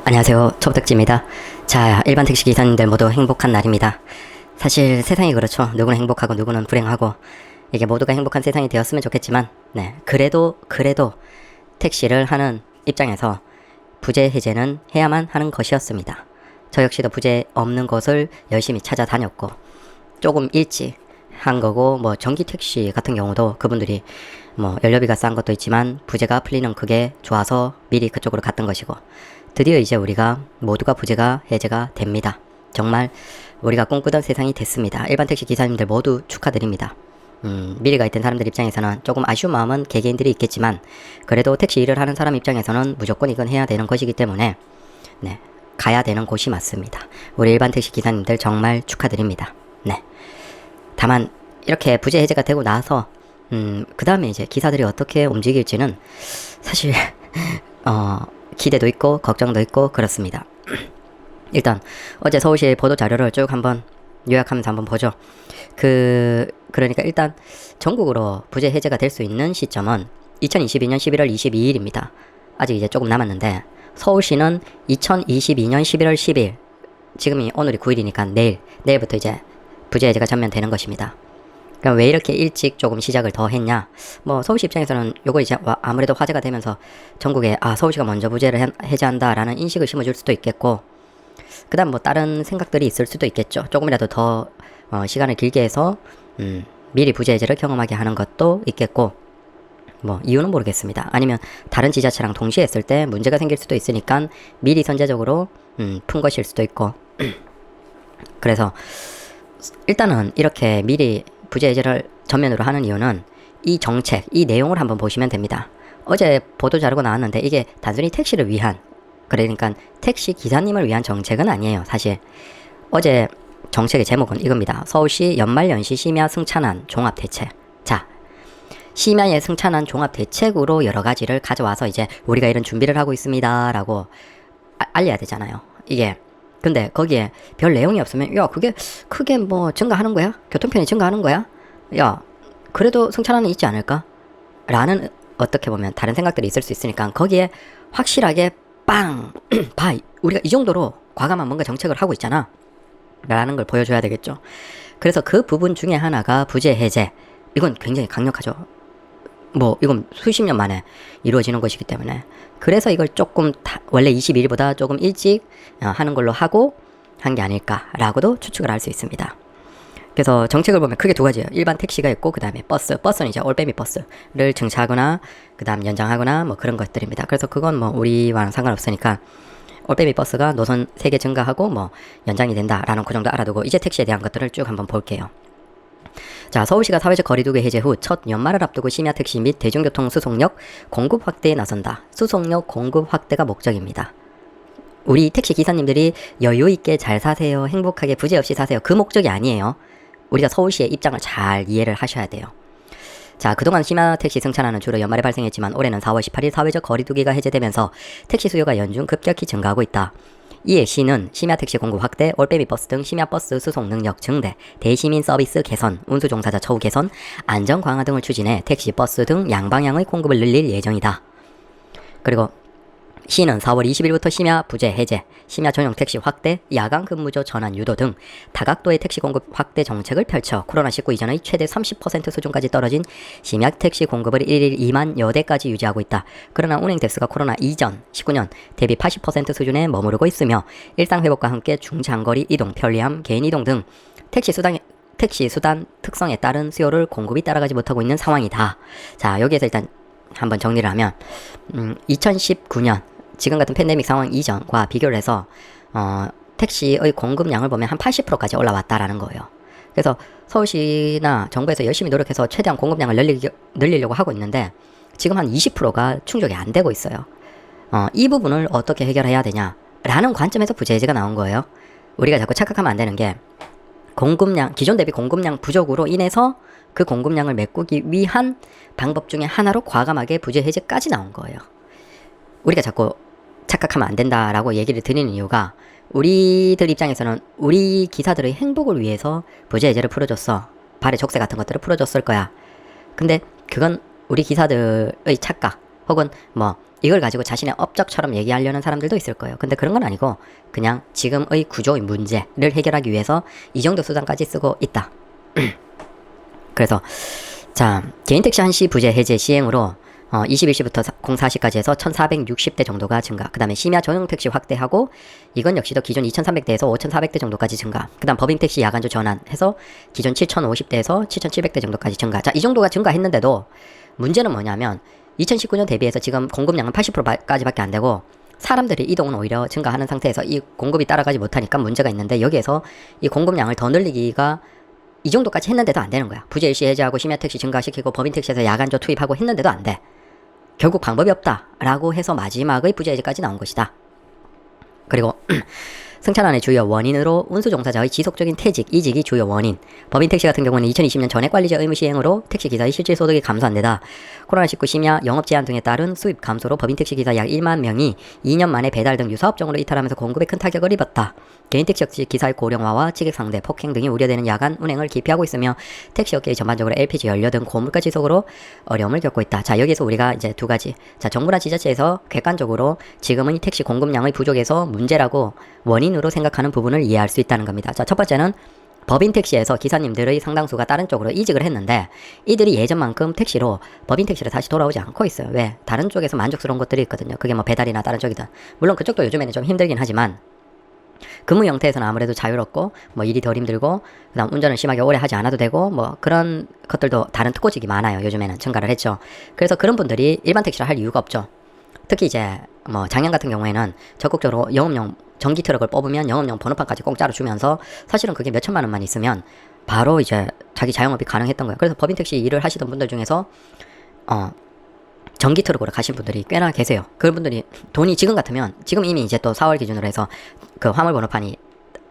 안녕하세요. 초보택지입니다. 자, 일반 택시 기사님들 모두 행복한 날입니다. 사실 세상이 그렇죠. 누구는 행복하고 누구는 불행하고 이게 모두가 행복한 세상이 되었으면 좋겠지만 그래도 택시를 하는 입장에서 부재 해제는 해야만 하는 것이었습니다. 저 역시도 부재 없는 곳을 열심히 찾아다녔고 조금 일찍 한 거고, 뭐 전기 택시 같은 경우도 그분들이 뭐 연료비가 싼 것도 있지만 부재가 풀리는 그게 좋아서 미리 그쪽으로 갔던 것이고, 드디어 이제 우리가 모두가 부재가 해제가 됩니다. 정말 우리가 꿈꾸던 세상이 됐습니다. 일반 택시 기사님들 모두 축하드립니다. 미리 가 있던 사람들 입장에서는 조금 아쉬운 마음은 개개인들이 있겠지만, 그래도 택시 일을 하는 사람 입장에서는 무조건 이건 해야 되는 것이기 때문에 가야 되는 곳이 맞습니다. 우리 일반 택시 기사님들 정말 축하드립니다. 다만 이렇게 부재 해제가 되고 나서 그 다음에 이제 기사들이 어떻게 움직일지는 사실 기대도 있고 걱정도 있고 그렇습니다. 일단 어제 서울시 보도 자료를 쭉 한번 요약하면서 한번 보죠. 그러니까 일단 전국으로 부재 해제가 될 수 있는 시점은 2022년 11월 22일입니다. 아직 이제 조금 남았는데, 서울시는 2022년 11월 10일, 지금이 오늘이 9일이니까 내일부터 이제 부재 해제가 전면되는 것입니다. 그럼 왜 이렇게 일찍 조금 시작을 더 했냐? 뭐 서울시 입장에서는 요거 이제 아무래도 화제가 되면서 전국에 서울시가 먼저 부재를 해제한다라는 인식을 심어줄 수도 있겠고, 그다음 뭐 다른 생각들이 있을 수도 있겠죠. 조금이라도 더 시간을 길게 해서 미리 부재 해제를 경험하게 하는 것도 있겠고, 뭐 이유는 모르겠습니다. 아니면 다른 지자체랑 동시에 했을 때 문제가 생길 수도 있으니까 미리 선제적으로 푼 것일 수도 있고. 그래서 일단은 이렇게 미리 부재 해제를 전면으로 하는 이유는 이 정책, 이 내용을 한번 보시면 됩니다. 어제 보도 자료가 나왔는데 이게 단순히 택시를 위한, 그러니까 택시 기사님을 위한 정책은 아니에요. 사실 어제 정책의 제목은 이겁니다. 서울시 연말연시 심야 승차난 종합대책. 자, 심야에 승차난 종합대책으로 여러 가지를 가져와서 이제 우리가 이런 준비를 하고 있습니다 라고 알려야 되잖아요. 이게 근데 거기에 별 내용이 없으면, 야, 그게 크게 뭐 증가하는 거야? 교통편이 증가하는 거야? 야, 그래도 승차난은 있지 않을까? 라는 어떻게 보면 다른 생각들이 있을 수 있으니까 거기에 확실하게 빵! 봐, 우리가 이 정도로 과감한 뭔가 정책을 하고 있잖아 라는 걸 보여줘야 되겠죠. 그래서 그 부분 중에 하나가 부재 해제. 이건 굉장히 강력하죠. 뭐 이건 수십 년 만에 이루어지는 것이기 때문에, 그래서 이걸 조금 원래 22일보다 조금 일찍 하는 걸로 하고 한 게 아닐까라고도 추측을 할 수 있습니다. 그래서 정책을 보면 크게 두 가지예요. 일반 택시가 있고, 그 다음에 버스는 이제 올빼미 버스를 증차하거나 그 다음 연장하거나 뭐 그런 것들입니다. 그래서 그건 뭐 우리와는 상관없으니까 올빼미 버스가 노선 3개 증가하고 뭐 연장이 된다라는 그 정도 알아두고, 이제 택시에 대한 것들을 쭉 한번 볼게요. 자, 서울시가 사회적 거리두기 해제 후 첫 연말을 앞두고 심야 택시 및 대중교통 수송력 공급 확대에 나선다. 수송력 공급 확대가 목적입니다. 우리 택시 기사님들이 여유 있게 잘 사세요, 행복하게 부재 없이 사세요, 그 목적이 아니에요. 우리가 서울시의 입장을 잘 이해를 하셔야 돼요. 자, 그동안 심야 택시 승차난은 주로 연말에 발생했지만 올해는 4월 18일 사회적 거리두기가 해제되면서 택시 수요가 연중 급격히 증가하고 있다. 이에 시는 심야 택시 공급 확대, 올빼미 버스 등 심야 버스 수송 능력 증대, 대시민 서비스 개선, 운수 종사자 처우 개선, 안전 강화 등을 추진해 택시, 버스 등 양방향의 공급을 늘릴 예정이다. 그리고 시는 4월 20일부터 심야 부재 해제, 심야 전용 택시 확대, 야간 근무조 전환 유도 등 다각도의 택시 공급 확대 정책을 펼쳐 코로나19 이전의 최대 30% 수준까지 떨어진 심야 택시 공급을 1일 2만여 대까지 유지하고 있다. 그러나 운행 대수가 코로나 이전 19년 대비 80% 수준에 머무르고 있으며 일상 회복과 함께 중장거리 이동, 편리함, 개인 이동 등 택시 수단 특성에 따른 수요를 공급이 따라가지 못하고 있는 상황이다. 자, 여기에서 일단 한번 정리를 하면 2019년 지금 같은 팬데믹 상황 이전과 비교를 해서 택시의 공급량을 보면 한 80%까지 올라왔다라는 거예요. 그래서 서울시나 정부에서 열심히 노력해서 최대한 공급량을 늘리려고 하고 있는데 지금 한 20%가 충족이 안 되고 있어요. 이 부분을 어떻게 해결해야 되냐라는 관점에서 부재 해제가 나온 거예요. 우리가 자꾸 착각하면 안 되는 게, 공급량, 기존 대비 공급량 부족으로 인해서 그 공급량을 메꾸기 위한 방법 중에 하나로 과감하게 부재 해제까지 나온 거예요. 우리가 자꾸 착각하면 안 된다라고 얘기를 드리는 이유가, 우리들 입장에서는 우리 기사들의 행복을 위해서 부재 해제를 풀어줬어, 발해 족쇄 같은 것들을 풀어줬을 거야. 근데 그건 우리 기사들의 착각, 혹은 뭐 이걸 가지고 자신의 업적처럼 얘기하려는 사람들도 있을 거예요. 근데 그런 건 아니고 그냥 지금의 구조의 문제를 해결하기 위해서 이 정도 수단까지 쓰고 있다. 그래서 자, 개인 택시 한시 부재 해제 시행으로 21시부터 04시까지 해서 1460대 정도가 증가. 그 다음에 심야 전용 택시 확대하고 이건 역시도 기존 2400대에서 5400대 정도까지 증가. 그 다음 법인 택시 야간조 전환해서 기존 7050대에서 7700대 정도까지 증가. 자, 이 정도가 증가했는데도 문제는 뭐냐면 2019년 대비해서 지금 공급량은 80%까지밖에 안 되고 사람들의 이동은 오히려 증가하는 상태에서 이 공급이 따라가지 못하니까 문제가 있는데 여기에서 이 공급량을 더 늘리기가 이 정도까지 했는데도 안 되는 거야. 부재일시 해제하고 심야 택시 증가시키고 법인 택시에서 야간조 투입하고 했는데도 안 돼. 결국 방법이 없다라고 해서 마지막의 부재 해제까지 나온 것이다. 그리고 승차난의 주요 원인으로 운수 종사자의 지속적인 퇴직, 이직이 주요 원인. 법인 택시 같은 경우는 2020년 전액관리제 의무 시행으로 택시기사의 실질 소득이 감소한 데다 코로나19 심야 영업 제한 등에 따른 수입 감소로 법인 택시기사 약 1만 명이 2년 만에 배달 등 유사업종으로 이탈하면서 공급에 큰 타격을 입었다. 개인 택시 기사의 고령화와 지객 상대, 폭행 등이 우려되는 야간 운행을 기피하고 있으며 택시업계의 전반적으로 LPG 연료 등 고물가 지속으로 어려움을 겪고 있다. 자, 여기서 우리가 이제 두 가지. 자, 정부나 지자체에서 객관적으로 지금의 택시 공급량의 부족에서 문제라고 원인으로 생각하는 부분을 이해할 수 있다는 겁니다. 자, 첫 번째는 법인 택시에서 기사님들의 상당수가 다른 쪽으로 이직을 했는데 이들이 예전만큼 택시로 법인 택시로 다시 돌아오지 않고 있어요. 왜? 다른 쪽에서 만족스러운 것들이 있거든요. 그게 뭐 배달이나 다른 쪽이든. 물론 그쪽도 요즘에는 좀 힘들긴 하지만 근무 형태에서는 아무래도 자유롭고 뭐 일이 덜 힘들고 그다음 운전을 심하게 오래 하지 않아도 되고 뭐 그런 것들도 다른 특고직이 많아요. 요즘에는 증가를 했죠. 그래서 그런 분들이 일반 택시를 할 이유가 없죠. 특히 이제 뭐 작년 같은 경우에는 적극적으로 영업용 전기 트럭을 뽑으면 영업용 번호판까지 공짜로 주면서 사실은 그게 몇 천만 원만 있으면 바로 이제 자기 자영업이 가능했던 거예요. 그래서 법인 택시 일을 하시던 분들 중에서 전기 트럭으로 가신 분들이 꽤나 계세요. 그분들이 돈이 지금 같으면 지금 이미 이제 또 4월 기준으로 해서 그 화물 번호판이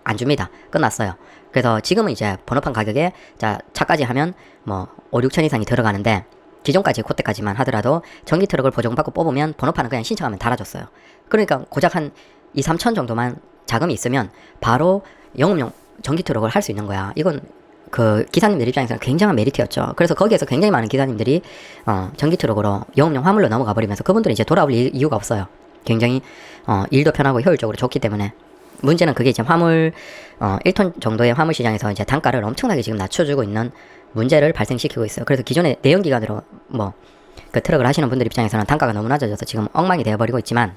안 줍니다. 끝났어요. 그래서 지금은 이제 번호판 가격에 자 차까지 하면 뭐 5, 6천 이상이 들어가는데 기존까지 그때까지만 하더라도 전기 트럭을 보증받고 뽑으면 번호판은 그냥 신청하면 달아줬어요. 그러니까 고작 한 2, 3천 정도만 자금이 있으면 바로 영업용 전기 트럭을 할 수 있는 거야. 이건 그 기사님들 입장에서는 굉장한 메리트였죠. 그래서 거기에서 굉장히 많은 기사님들이 전기 트럭으로 영업용 화물로 넘어가 버리면서 그분들은 이제 돌아올 이유가 없어요. 굉장히 일도 편하고 효율적으로 좋기 때문에. 문제는 그게 이제 화물 1톤 정도의 화물 시장에서 이제 단가를 엄청나게 지금 낮춰주고 있는 문제를 발생시키고 있어요. 그래서 기존에 내연기관으로 뭐 그 트럭을 하시는 분들 입장에서는 단가가 너무 낮아져서 지금 엉망이 되어버리고 있지만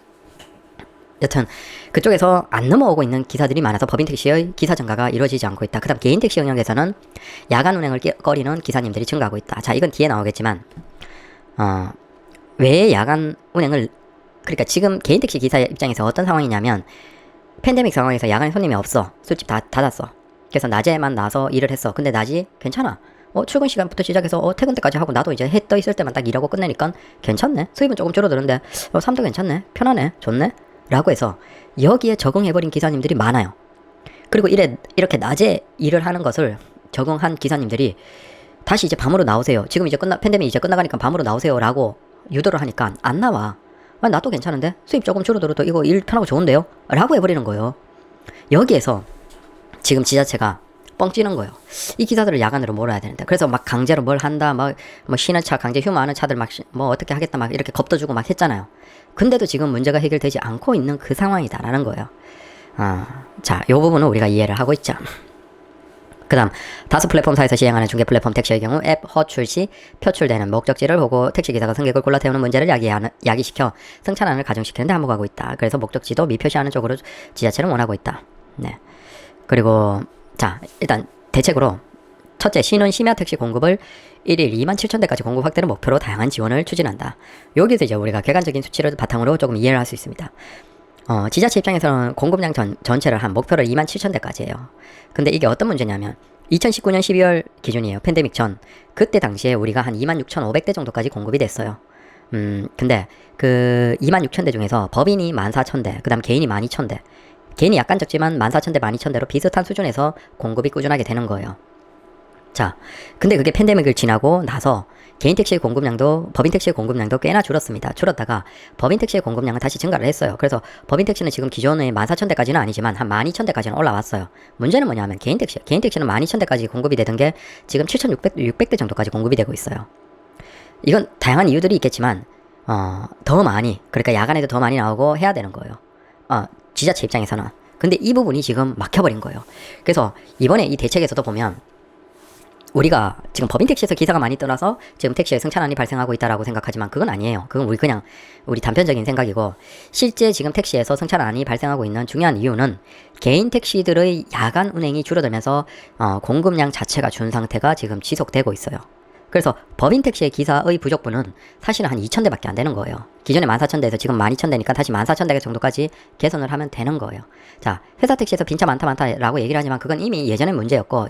여튼 그쪽에서 안 넘어오고 있는 기사들이 많아서 법인 택시의 기사 증가가 이루어지지 않고 있다. 그 다음 개인 택시 영역에서는 야간 운행을 꺼리는 기사님들이 증가하고 있다. 자, 이건 뒤에 나오겠지만 왜 야간 운행을 그러니까 지금 개인 택시 기사 입장에서 어떤 상황이냐면 팬데믹 상황에서 야간에 손님이 없어. 술집 다 닫았어. 그래서 낮에만 나서 일을 했어. 근데 낮이 괜찮아. 출근 시간부터 시작해서 퇴근 때까지 하고 나도 이제 해 떠 있을 때만 딱 일하고 끝내니까 괜찮네. 수입은 조금 줄어드는데 삶도 괜찮네. 편하네. 좋네. 라고 해서 여기에 적응해버린 기사님들이 많아요. 그리고 이렇게 낮에 일을 하는 것을 적응한 기사님들이 다시 이제 밤으로 나오세요. 지금 이제 팬데믹 이제 끝나가니까 밤으로 나오세요. 라고 유도를 하니까 안 나와. 나도 괜찮은데? 수입 조금 줄어들어도 이거 일 편하고 좋은데요? 라고 해버리는 거예요. 여기에서 지금 지자체가 뻥 찌는 거예요. 이 기사들을 야간으로 몰아야 되는데. 그래서 막 강제로 뭘 한다, 뭐 쉬는 차, 강제 휴무하는 차들 뭐 어떻게 하겠다, 막 이렇게 겁도 막 했잖아요. 근데도 지금 문제가 해결되지 않고 있는 그 상황이다라는 거예요. 자, 요 부분은 우리가 이해를 하고 있죠. 그 다음 다수 플랫폼사에서 시행하는 중개 플랫폼 택시의 경우 앱 허출 시 표출되는 목적지를 보고 택시기사가 승객을 골라 태우는 문제를 야기시켜 승차난을 가중시키는데 한몫하고 있다. 그래서 목적지도 미표시하는 쪽으로 지자체는 원하고 있다. 네. 그리고 자, 일단 대책으로 첫째, 신혼 심야 택시 공급을 1일 27,000대까지 공급 확대를 목표로 다양한 지원을 추진한다. 여기서 이제 우리가 객관적인 수치를 바탕으로 조금 이해를 할 수 있습니다. 지자체 입장에서는 공급량 전체를 한 목표를 27,000대까지예요. 근데 이게 어떤 문제냐면 2019년 12월 기준이에요. 팬데믹 전. 그때 당시에 우리가 한 26,500대 정도까지 공급이 됐어요. 근데 그 26,000대 중에서 법인이 14,000대, 그 다음 개인이 12,000대. 개인이 약간 적지만 14,000대, 12,000대로 비슷한 수준에서 공급이 꾸준하게 되는 거예요. 자, 근데 그게 팬데믹을 지나고 나서 개인 택시의 공급량도 법인 택시의 공급량도 꽤나 줄었습니다. 줄었다가 법인 택시의 공급량은 다시 증가를 했어요. 그래서 법인 택시는 지금 기존의 14,000대까지는 아니지만 한 12,000대까지는 올라왔어요. 문제는 뭐냐면 개인 택시는 12,000대까지 공급이 되던 게 지금 7,600대 정도까지 공급이 되고 있어요. 이건 다양한 이유들이 있겠지만 더 많이, 그러니까 야간에도 더 많이 나오고 해야 되는 거예요. 지자체 입장에서는. 근데 이 부분이 지금 막혀버린 거예요. 그래서 이번에 이 대책에서도 보면 우리가 지금 법인 택시에서 기사가 많이 떠나서 지금 택시에 승차난이 발생하고 있다라고 생각하지만 그건 아니에요. 그건 우리 단편적인 생각이고, 실제 지금 택시에서 승차난이 발생하고 있는 중요한 이유는 개인 택시들의 야간 운행이 줄어들면서 공급량 자체가 준 상태가 지금 지속되고 있어요. 그래서 법인 택시의 기사의 부족분은 사실은 한 2,000대밖에 안 되는 거예요. 기존에 14,000대에서 지금 12,000대니까 다시 14,000대 정도까지 개선을 하면 되는 거예요. 자, 회사 택시에서 빈차 많다라고 얘기를 하지만 그건 이미 예전의 문제였고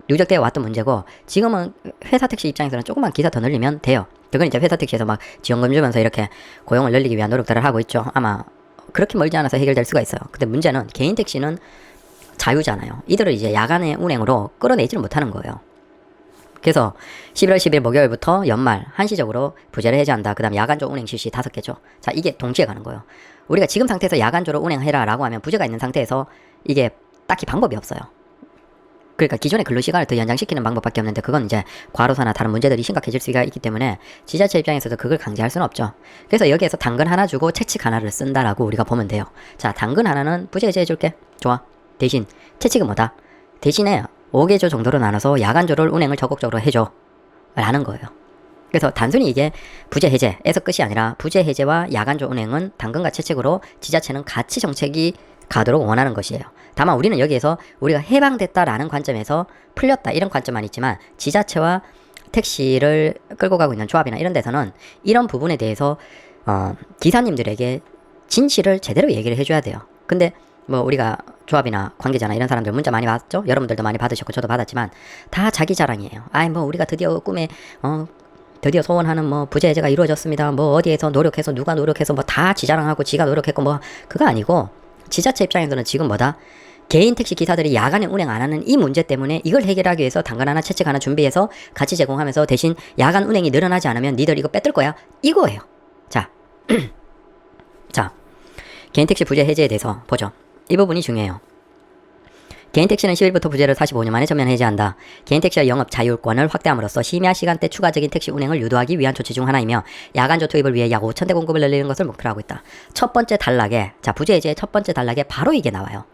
누적되어 왔던 문제고, 지금은 회사 택시 입장에서는 조금만 기사 더 늘리면 돼요. 그건 이제 회사 택시에서 막 지원금 주면서 이렇게 고용을 늘리기 위한 노력들을 하고 있죠. 아마 그렇게 멀지 않아서 해결될 수가 있어요. 근데 문제는 개인 택시는 자유잖아요. 이들을 이제 야간의 운행으로 끌어내지를 못하는 거예요. 그래서 11월 10일 목요일부터 연말 한시적으로 부재를 해제한다. 그 다음 야간조 운행 실시 5개죠. 자, 이게 동시에 가는 거예요. 우리가 지금 상태에서 야간조로 운행해라 라고 하면 부재가 있는 상태에서 이게 딱히 방법이 없어요. 그러니까 기존의 근로시간을 더 연장시키는 방법밖에 없는데, 그건 이제 과로사나 다른 문제들이 심각해질 수가 있기 때문에 지자체 입장에서도 그걸 강제할 수는 없죠. 그래서 여기에서 당근 하나 주고 채찍 하나를 쓴다라고 우리가 보면 돼요. 자, 당근 하나는 부재 해제해줄게. 좋아. 대신 채찍은 뭐다? 대신에 5개조 정도로 나눠서 야간조를 운행을 적극적으로 해줘 라는 거예요. 그래서 단순히 이게 부재 해제에서 끝이 아니라 부재 해제와 야간조 운행은 당근과 채찍으로 지자체는 같이 정책이 가도록 원하는 것이에요. 다만 우리는 여기에서 우리가 해방됐다라는 관점에서 풀렸다 이런 관점만 있지만, 지자체와 택시를 끌고 가고 있는 조합이나 이런 데서는 이런 부분에 대해서 기사님들에게 진실을 제대로 얘기를 해줘야 돼요. 근데 뭐 우리가 조합이나 관계자나 이런 사람들 문자 많이 받았죠? 여러분들도 많이 받으셨고 저도 받았지만 다 자기 자랑이에요. 뭐 우리가 드디어 꿈에 드디어 소원하는 뭐 부재 해제가 이루어졌습니다. 뭐 어디에서 노력해서 누가 노력해서 뭐 다 지자랑하고 지가 노력했고 뭐 그거 아니고, 지자체 입장에서는 지금 뭐다? 개인 택시 기사들이 야간에 운행 안 하는 이 문제 때문에 이걸 해결하기 위해서 당근 하나 채찍 하나 준비해서 같이 제공하면서 대신 야간 운행이 늘어나지 않으면 니들 이거 빼뜰 거야. 이거예요. 자, 자, 개인 택시 부재 해제에 대해서 보죠. 이 부분이 중요해요. 개인 택시는 10일부터 부재를 45년 만에 전면 해제한다. 개인 택시의 영업 자율권을 확대함으로써 심야 시간대 추가적인 택시 운행을 유도하기 위한 조치 중 하나이며, 야간조 투입을 위해 약 5,000대 공급을 늘리는 것을 목표로 하고 있다. 첫 번째 단락에, 자, 부재 해제의 첫 번째 단락에 바로 이게 나와요.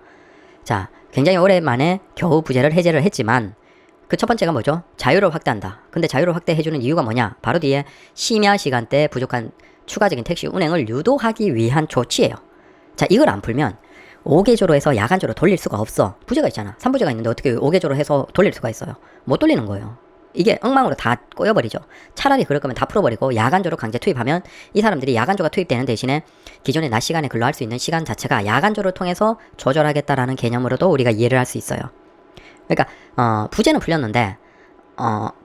자, 굉장히 오랜만에 겨우 부재를 해제를 했지만 그 첫 번째가 뭐죠? 자유를 확대한다. 근데 자유를 확대해주는 이유가 뭐냐? 바로 뒤에 심야 시간대에 부족한 추가적인 택시 운행을 유도하기 위한 조치예요. 자, 이걸 안 풀면 5개조로 해서 야간조로 돌릴 수가 없어. 부재가 있잖아. 3부재가 있는데 어떻게 5개조로 해서 돌릴 수가 있어요? 못 돌리는 거예요. 이게 엉망으로 다 꼬여버리죠. 차라리 그럴 거면 다 풀어버리고 야간조로 강제 투입하면 이 사람들이 야간조가 투입되는 대신에 기존의 낮 시간에 근로할 수 있는 시간 자체가 야간조를 통해서 조절하겠다라는 개념으로도 우리가 이해를 할 수 있어요. 그러니까 부재는 풀렸는데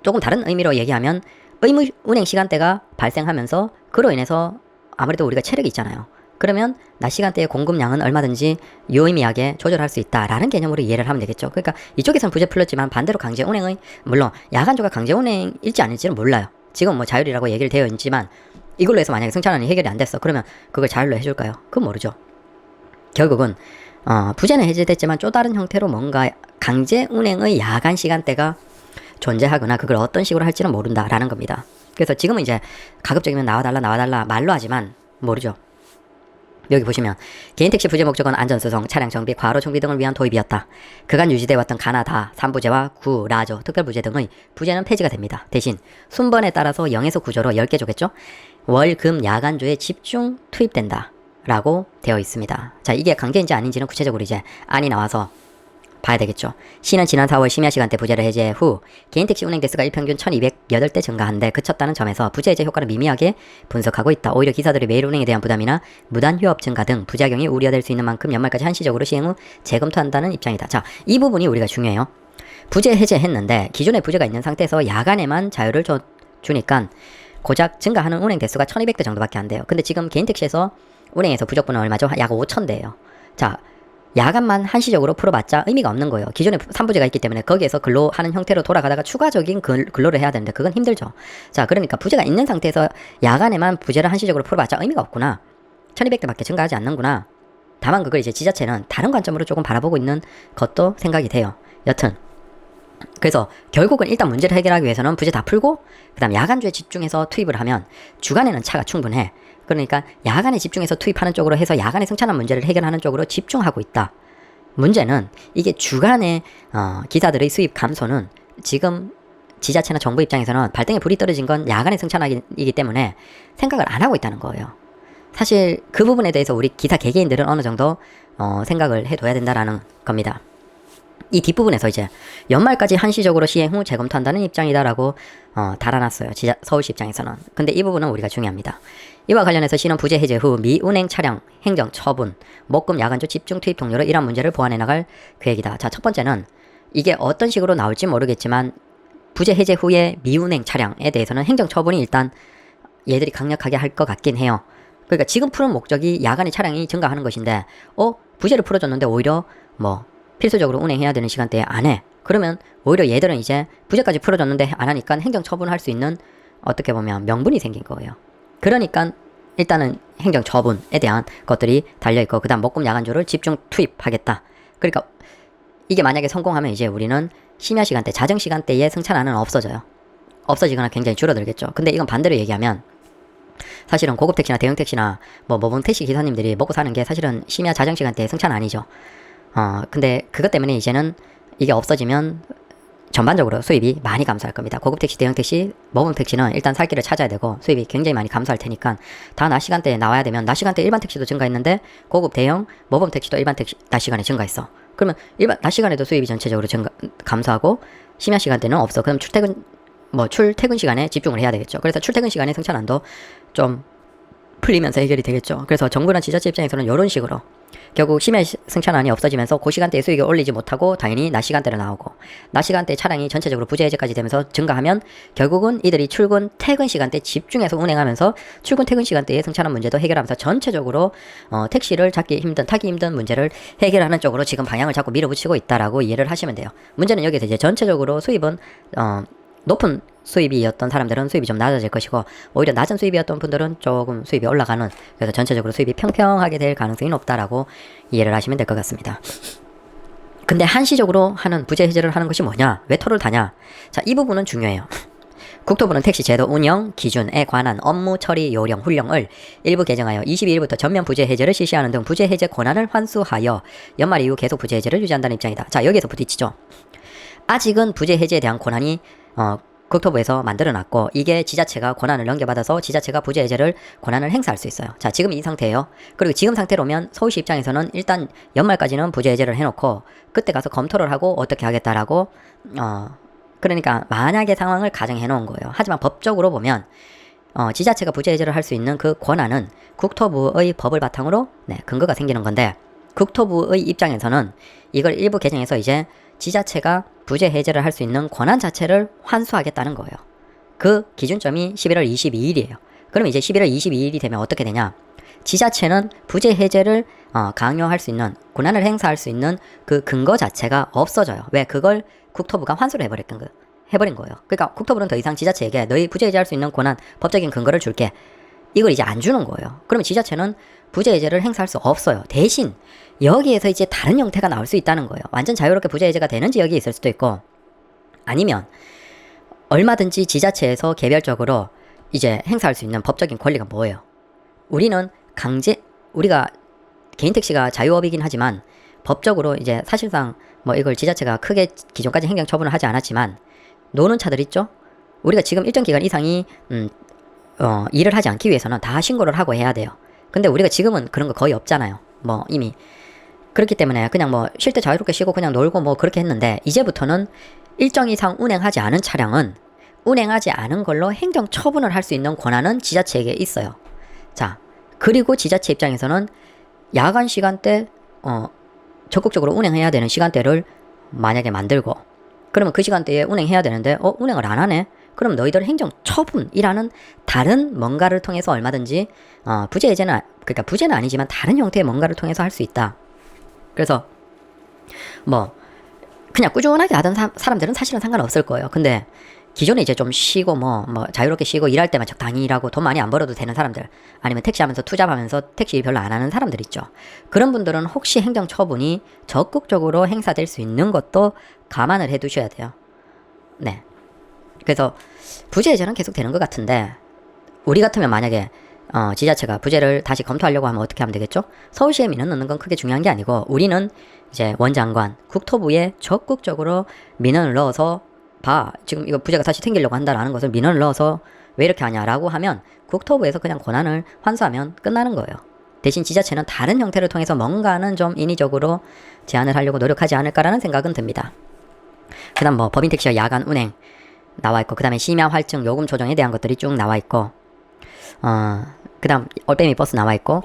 조금 다른 의미로 얘기하면 의무 운행 시간대가 발생하면서 그로 인해서 아무래도 우리가 체력이 있잖아요. 그러면 낮 시간대의 공급량은 얼마든지 유의미하게 조절할 수 있다라는 개념으로 이해를 하면 되겠죠. 그러니까 이쪽에서는 부재 풀렸지만 반대로 강제 운행의, 물론 야간조가 강제 운행일지 아닐지는 몰라요. 지금 뭐 자율이라고 얘기를 되어 있지만 이걸로 해서 만약에 승차난이 해결이 안 됐어. 그러면 그걸 자율로 해줄까요? 그건 모르죠. 결국은 부재는 해제됐지만 또 다른 형태로 뭔가 강제 운행의 야간 시간대가 존재하거나 그걸 어떤 식으로 할지는 모른다라는 겁니다. 그래서 지금은 이제 가급적이면 나와달라 말로 하지만 모르죠. 여기 보시면 개인 택시 부재 목적은 안전수송, 차량 정비, 과로 정비 등을 위한 도입이었다. 그간 유지되어 왔던 가나다, 3부제와 9, 라조, 특별부재 등의 부재는 폐지가 됩니다. 대신 순번에 따라서 0에서 9조로 10개조겠죠? 월, 금, 야간조에 집중 투입된다 라고 되어 있습니다. 자, 이게 강제인지 아닌지는 구체적으로 이제 안이 나와서 봐야 되겠죠. 시는 지난 4월 심야 시간대 부재를 해제 후 개인 택시 운행 대수가 일평균 1208대 증가한데 그쳤다는 점에서 부재 해제 효과를 미미하게 분석하고 있다. 오히려 기사들의 매일 운행에 대한 부담이나 무단 휴업 증가 등 부작용이 우려될 수 있는 만큼 연말까지 한시적으로 시행 후 재검토한다는 입장이다. 자, 이 부분이 우리가 중요해요. 부재 해제했는데 기존에 부재가 있는 상태에서 야간에만 자유를 주니까 고작 증가하는 운행 대수가 1200대 정도밖에 안 돼요. 근데 지금 개인 택시에서 운행에서 부족분은 얼마죠? 약 5000대예요. 자, 야간만 한시적으로 풀어봤자 의미가 없는 거예요. 기존에 3부제가 있기 때문에 거기에서 근로하는 형태로 돌아가다가 추가적인 근로를 해야 되는데 그건 힘들죠. 자, 그러니까 부제가 있는 상태에서 야간에만 부제를 한시적으로 풀어봤자 의미가 없구나. 1200대밖에 증가하지 않는구나. 다만 그걸 이제 지자체는 다른 관점으로 조금 바라보고 있는 것도 생각이 돼요. 여튼 그래서 결국은 일단 문제를 해결하기 위해서는 부재 다 풀고 그다음 야간주에 집중해서 투입을 하면 주간에는 차가 충분해. 그러니까 야간에 집중해서 투입하는 쪽으로 해서 야간에 승차난 문제를 해결하는 쪽으로 집중하고 있다. 문제는 이게 주간에 기사들의 수입 감소는 지금 지자체나 정부 입장에서는 발등에 불이 떨어진 건 야간에 승차난이기 때문에 생각을 안 하고 있다는 거예요. 사실 그 부분에 대해서 우리 기사 개개인들은 어느 정도 생각을 해둬야 된다라는 겁니다. 이 뒷부분에서 이제 연말까지 한시적으로 시행 후 재검토한다는 입장이다라고 달아놨어요. 서울시 입장에서는. 근데 이 부분은 우리가 중요합니다. 이와 관련해서 시는 부재 해제 후 미운행 차량 행정 처분, 목금 야간주 집중 투입 동료로 이러한 문제를 보완해 나갈 계획이다. 자, 첫 번째는 이게 어떤 식으로 나올지 모르겠지만 부재 해제 후에 미운행 차량에 대해서는 행정 처분이 일단 얘들이 강력하게 할 것 같긴 해요. 그러니까 지금 푸는 목적이 야간에 차량이 증가하는 것인데 부재를 풀어줬는데 오히려 뭐 필수적으로 운행해야 되는 시간대에 안 해. 그러면 오히려 얘들은 이제 부재까지 풀어줬는데 안 하니까 행정 처분할 수 있는 어떻게 보면 명분이 생긴 거예요. 그러니까 일단은 행정 처분에 대한 것들이 달려있고 그 다음 목금 야간주를 집중 투입하겠다. 그러니까 이게 만약에 성공하면 이제 우리는 심야 시간대, 자정 시간대에 승차난은 없어져요. 없어지거나 굉장히 줄어들겠죠. 근데 이건 반대로 얘기하면 사실은 고급 택시나 대형 택시나 모범 택시 기사님들이 먹고 사는 게 사실은 심야 자정 시간대에 승차난이죠. 근데 그것 때문에 이제는 이게 없어지면 전반적으로 수입이 많이 감소할 겁니다. 고급 택시, 대형 택시, 모범 택시는 일단 살 길을 찾아야 되고 수입이 굉장히 많이 감소할 테니까 다 낮 시간대에 나와야 되면 낮 시간대 일반 택시도 증가했는데 고급, 대형, 모범 택시도 일반 택시 낮 시간에 증가했어. 그러면 낮 시간에도 수입이 전체적으로 감소하고 심야 시간대는 없어. 그럼 출퇴근 시간에 집중을 해야 되겠죠. 그래서 출퇴근 시간에 승차난도 좀 풀리면서 해결이 되겠죠. 그래서 정부나 지자체 입장에서는 이런 식으로 결국 심야 승차난이 없어지면서 그 시간대에 수익을 올리지 못하고 당연히 낮 시간대로 나오고 낮 시간대 차량이 전체적으로 부재 해제까지 되면서 증가하면 결국은 이들이 출근 퇴근 시간대 집중해서 운행하면서 출근 퇴근 시간대에 승차난 문제도 해결하면서 전체적으로 택시를 타기 힘든 문제를 해결하는 쪽으로 지금 방향을 자꾸 밀어붙이고 있다라고 이해를 하시면 돼요. 문제는 여기서 이제 전체적으로 수입은 높은 수입이었던 사람들은 수입이 좀 낮아질 것이고 오히려 낮은 수입이었던 분들은 조금 수입이 올라가는, 그래서 전체적으로 수입이 평평하게 될 가능성이 높다라고 이해를 하시면 될 것 같습니다. 근데 한시적으로 하는 부재 해제를 하는 것이 뭐냐? 왜 토를 다냐? 자, 이 부분은 중요해요. 국토부는 택시 제도 운영 기준에 관한 업무 처리 요령 훈령을 일부 개정하여 22일부터 전면 부재 해제를 실시하는 등 부재 해제 권한을 환수하여 연말 이후 계속 부재 해제를 유지한다는 입장이다. 자, 여기에서 부딪히죠. 아직은 부재 해제에 대한 권한이 국토부에서 만들어놨고 이게 지자체가 권한을 넘겨받아서 지자체가 부재 해제를 권한을 행사할 수 있어요. 자, 지금 이 상태예요. 그리고 지금 상태로면 서울시 입장에서는 일단 연말까지는 부재 해제를 해놓고 그때 가서 검토를 하고 어떻게 하겠다라고 그러니까 만약의 상황을 가정해 놓은 거예요. 하지만 법적으로 보면 지자체가 부재 해제를 할 수 있는 그 권한은 국토부의 법을 바탕으로 근거가 생기는 건데 국토부의 입장에서는 이걸 일부 개정해서 이제 지자체가 부재 해제를 할 수 있는 권한 자체를 환수하겠다는 거예요. 그 기준점이 11월 22일이에요. 그럼 이제 11월 22일이 되면 어떻게 되냐? 지자체는 부재 해제를 강요할 수 있는, 권한을 행사할 수 있는 그 근거 자체가 없어져요. 왜? 그걸 국토부가 환수를 해버린 거예요. 그러니까 국토부는 더 이상 지자체에게 너희 부재 해제할 수 있는 권한, 법적인 근거를 줄게. 이걸 이제 안 주는 거예요. 그러면 지자체는 부재 해제를 행사할 수 없어요. 대신 여기에서 이제 다른 형태가 나올 수 있다는 거예요. 완전 자유롭게 부재 해제가 되는 지역이 있을 수도 있고 아니면 얼마든지 지자체에서 개별적으로 이제 행사할 수 있는 법적인 권리가 뭐예요? 우리가 개인 택시가 자유업이긴 하지만 법적으로 이제 사실상 이걸 지자체가 크게 기존까지 행정 처분을 하지 않았지만 노는 차들 있죠? 우리가 지금 일정 기간 이상이 일을 하지 않기 위해서는 다 신고를 하고 해야 돼요. 근데 우리가 지금은 그런 거 거의 없잖아요. 이미. 그렇기 때문에 그냥 쉴 때 자유롭게 쉬고 그냥 놀고 그렇게 했는데 이제부터는 일정 이상 운행하지 않은 차량은 운행하지 않은 걸로 행정 처분을 할 수 있는 권한은 지자체에게 있어요. 자, 그리고 지자체 입장에서는 야간 시간대 적극적으로 운행해야 되는 시간대를 만약에 만들고 그러면 그 시간대에 운행해야 되는데 운행을 안 하네? 그럼 너희들 행정 처분이라는 다른 뭔가를 통해서 얼마든지 부재 해제는 그러니까 부재는 아니지만 다른 형태의 뭔가를 통해서 할 수 있다. 그래서 그냥 꾸준하게 하던 사람들은 사실은 상관없을 거예요. 근데 기존에 이제 좀 쉬고 자유롭게 쉬고 일할 때만 적당히 일하고 돈 많이 안 벌어도 되는 사람들 아니면 택시하면서 투잡하면서 택시 별로 안 하는 사람들 있죠. 그런 분들은 혹시 행정 처분이 적극적으로 행사될 수 있는 것도 감안을 해 두셔야 돼요. 네. 그래서 부재 해제는 계속 되는 것 같은데, 우리 같으면 만약에 지자체가 부재를 다시 검토하려고 하면 어떻게 하면 되겠죠? 서울시에 민원 넣는 건 크게 중요한 게 아니고, 우리는 이제 원장관, 국토부에 적극적으로 민원을 넣어서 지금 이거 부재가 다시 생기려고 한다라는 것을 민원을 넣어서 왜 이렇게 하냐라고 하면 국토부에서 그냥 권한을 환수하면 끝나는 거예요. 대신 지자체는 다른 형태를 통해서 뭔가는 좀 인위적으로 제한을 하려고 노력하지 않을까라는 생각은 듭니다. 그 다음 뭐 법인택시와 야간 운행 나와 있고, 그 다음에 심야 할증 요금 조정에 대한 것들이 쭉 나와 있고, 그 다음 올빼미 버스 나와 있고,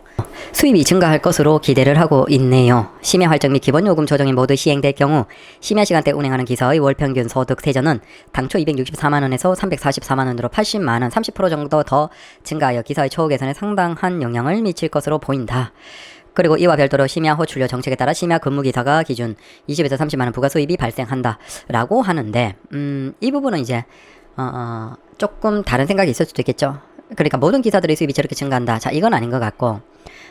수입이 증가할 것으로 기대를 하고 있네요. 심야 할증 및 기본 요금 조정이 모두 시행될 경우 심야 시간대 운행하는 기사의 월 평균 소득 세전은 당초 264만원에서 344만원으로 80만원 30% 정도 더 증가하여 기사의 처우 개선에 상당한 영향을 미칠 것으로 보인다. 그리고 이와 별도로 심야 호출료 정책에 따라 심야 근무기사가 기준 20에서 30만원 부가 수입이 발생한다 라고 하는데, 이 부분은 이제 조금 다른 생각이 있을 수도 있겠죠. 그러니까 모든 기사들의 수입이 저렇게 증가한다, 자 이건 아닌 것 같고,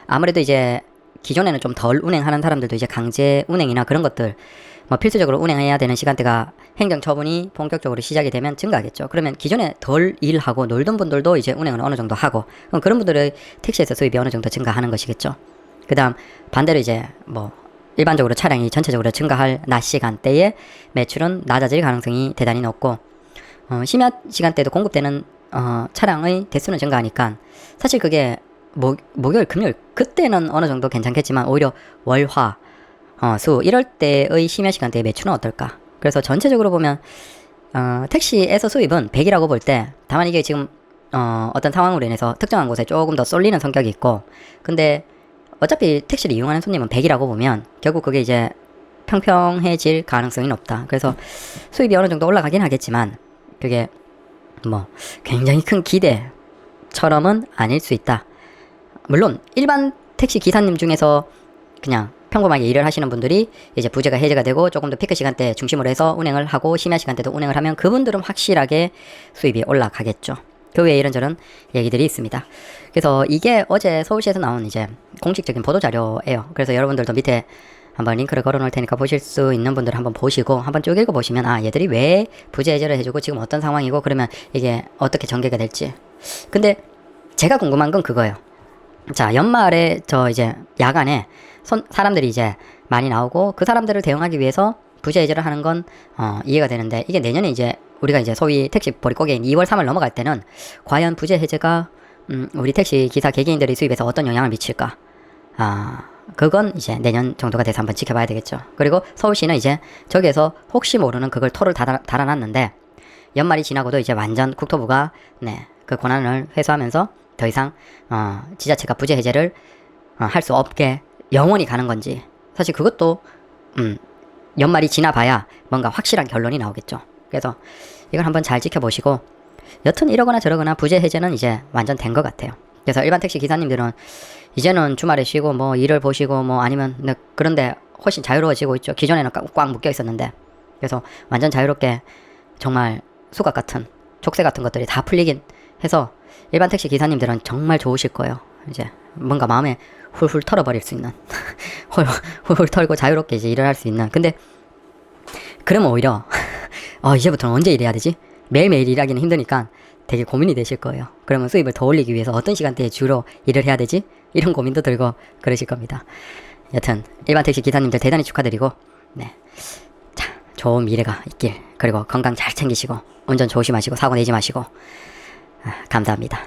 아무래도 이제 기존에는 좀 덜 운행하는 사람들도 이제 강제 운행이나 그런 것들 뭐 필수적으로 운행해야 되는 시간대가 행정처분이 본격적으로 시작이 되면 증가하겠죠. 그러면 기존에 덜 일하고 놀던 분들도 이제 운행을 어느 정도 하고, 그럼 그런 분들의 택시에서 수입이 어느 정도 증가하는 것이겠죠. 그 다음 반대로 이제 뭐 일반적으로 차량이 전체적으로 증가할 낮 시간대에 매출은 낮아질 가능성이 대단히 높고, 심야 시간대도 공급되는 차량의 대수는 증가하니까 사실 그게 목요일 금요일 그때는 어느 정도 괜찮겠지만, 오히려 월, 화, 수 이럴 때의 심야 시간대의 매출은 어떨까. 그래서 전체적으로 보면 택시에서 수입은 100이라고 볼 때, 다만 이게 지금 어떤 상황으로 인해서 특정한 곳에 조금 더 쏠리는 성격이 있고, 근데 어차피 택시를 이용하는 손님은 100이라고 보면 결국 그게 이제 평평해질 가능성이 높다. 그래서 수입이 어느 정도 올라가긴 하겠지만 그게 뭐 굉장히 큰 기대처럼은 아닐 수 있다. 물론 일반 택시 기사님 중에서 그냥 평범하게 일을 하시는 분들이 이제 부재가 해제가 되고 조금 더 피크 시간대 중심으로 해서 운행을 하고 심야 시간대도 운행을 하면 그분들은 확실하게 수입이 올라가겠죠. 그 외에 이런저런 얘기들이 있습니다. 그래서 이게 어제 서울시에서 나온 이제 공식적인 보도자료예요. 그래서 여러분들도 밑에 한번 링크를 걸어 놓을 테니까 보실 수 있는 분들 한번 보시고 한번 쭉 읽어 보시면, 얘들이 왜 부재 해제를 해주고 지금 어떤 상황이고, 그러면 이게 어떻게 전개가 될지. 근데 제가 궁금한 건 그거예요. 자, 연말에 저 이제 야간에 사람들이 이제 많이 나오고, 그 사람들을 대응하기 위해서 부재 해제를 하는 건 이해가 되는데, 이게 내년에 이제 우리가 이제 소위 택시 보릿고개인 2월 3월 넘어갈 때는 과연 부재 해제가 우리 택시 기사 개개인들의 수입에서 어떤 영향을 미칠까? 그건 이제 내년 정도가 돼서 한번 지켜봐야 되겠죠. 그리고 서울시는 이제 저기에서 혹시 모르는 그걸 토를 달아놨는데, 연말이 지나고도 이제 완전 국토부가 그 권한을 회수하면서 더 이상 지자체가 부재 해제를 할 수 없게 영원히 가는 건지, 사실 그것도 연말이 지나봐야 뭔가 확실한 결론이 나오겠죠. 그래서 이걸 한번 잘 지켜보시고, 여튼 이러거나 저러거나 부재 해제는 이제 완전 된 것 같아요. 그래서 일반 택시 기사님들은 이제는 주말에 쉬고 뭐 일을 보시고 뭐 아니면 그런데 훨씬 자유로워지고 있죠. 기존에는 꽉 묶여 있었는데. 그래서 완전 자유롭게 정말 수갑 같은 족쇄 같은 것들이 다 풀리긴 해서 일반 택시 기사님들은 정말 좋으실 거예요. 이제 뭔가 마음에 훌훌 털어버릴 수 있는 훌훌 털고 자유롭게 이제 일을 할 수 있는. 근데 그러면 오히려 이제부터는 언제 일해야 되지? 매일매일 일하기는 힘드니까 되게 고민이 되실 거예요. 그러면 수입을 더 올리기 위해서 어떤 시간대에 주로 일을 해야 되지? 이런 고민도 들고 그러실 겁니다. 여튼 일반 택시 기사님들 대단히 축하드리고, 자, 좋은 미래가 있길, 그리고 건강 잘 챙기시고 운전 조심하시고 사고 내지 마시고 감사합니다.